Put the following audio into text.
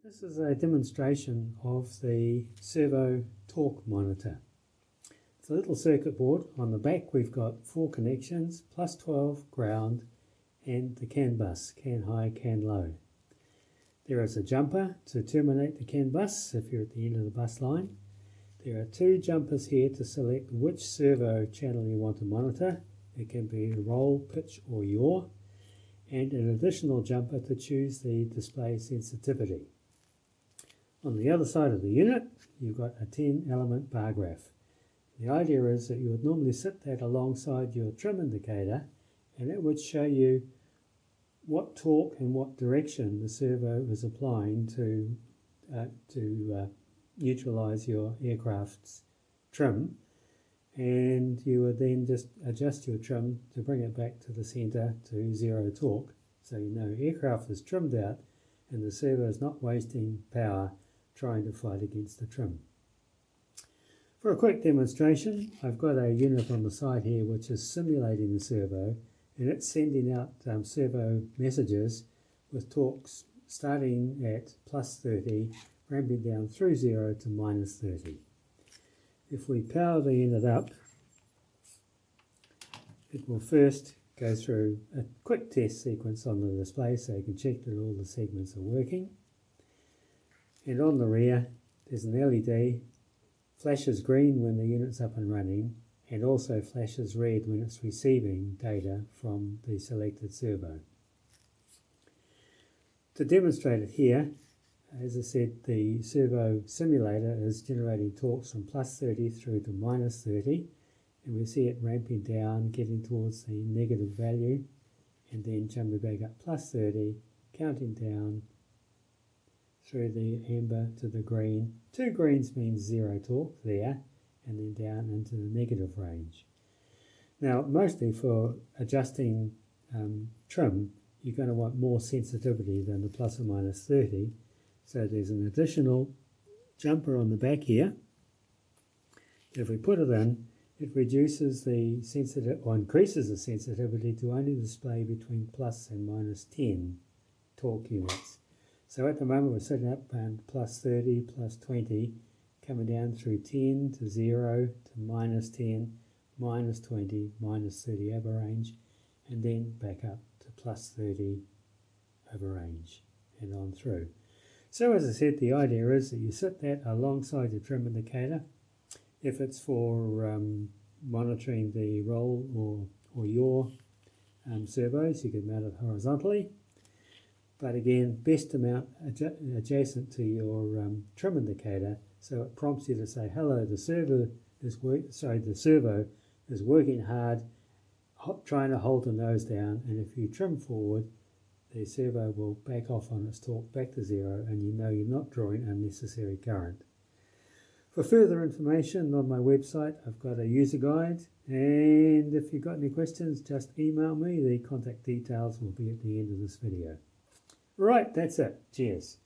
This is a demonstration of the Servo Torque monitor. It's a little circuit board. On the back we've got 4 connections, plus 12, ground, and the CAN bus, CAN high, CAN low. There is a jumper to terminate the CAN bus if you're at the end of the bus line. There are 2 jumpers here to select which servo channel you want to monitor. It can be roll, pitch or yaw, and an additional jumper to choose the display sensitivity. On the other side of the unit, you've got a 10-element bar graph. The idea is that you would normally sit that alongside your trim indicator, and it would show you what torque and what direction the servo is applying to neutralize your aircraft's trim, and you would then just adjust your trim to bring it back to the center to 0 torque, so you know aircraft is trimmed out and the servo is not wasting power trying to fight against the trim. For a quick demonstration, I've got a unit on the side here which is simulating the servo, and it's sending out servo messages with torques starting at plus 30, ramping down through 0 to minus 30. If we power the unit up, it will first go through a quick test sequence on the display so you can check that all the segments are working. And on the rear, there's an LED, flashes green when the unit's up and running, and also flashes red when it's receiving data from the selected servo. To demonstrate it here, as I said, the servo simulator is generating torques from plus 30 through to minus 30, and we see it ramping down, getting towards the negative value, and then jumping back up plus 30, counting down through the amber to the green. 2 greens means 0 torque there, and then down into the negative range. Now, mostly for adjusting trim, you're going to want more sensitivity than the plus or minus 30. So there's an additional jumper on the back here. If we put it in, it reduces the or increases the sensitivity to only display between plus and minus 10 torque units. So at the moment we're sitting up around plus 30, plus 20, coming down through 10 to 0 to minus 10, minus 20, minus 30 over range, and then back up to plus 30 over range and on through. So as I said, the idea is that you sit that alongside your trim indicator. If it's for monitoring the roll or yaw servos, you can mount it horizontally. But again, best to mount adjacent to your trim indicator, so it prompts you to say, hello, the servo is working hard, trying to hold the nose down, and if you trim forward, the servo will back off on its torque back to 0, and you know you're not drawing unnecessary current. For further information on my website, I've got a user guide, and if you've got any questions, just email me. The contact details will be at the end of this video. Right, that's it. Cheers.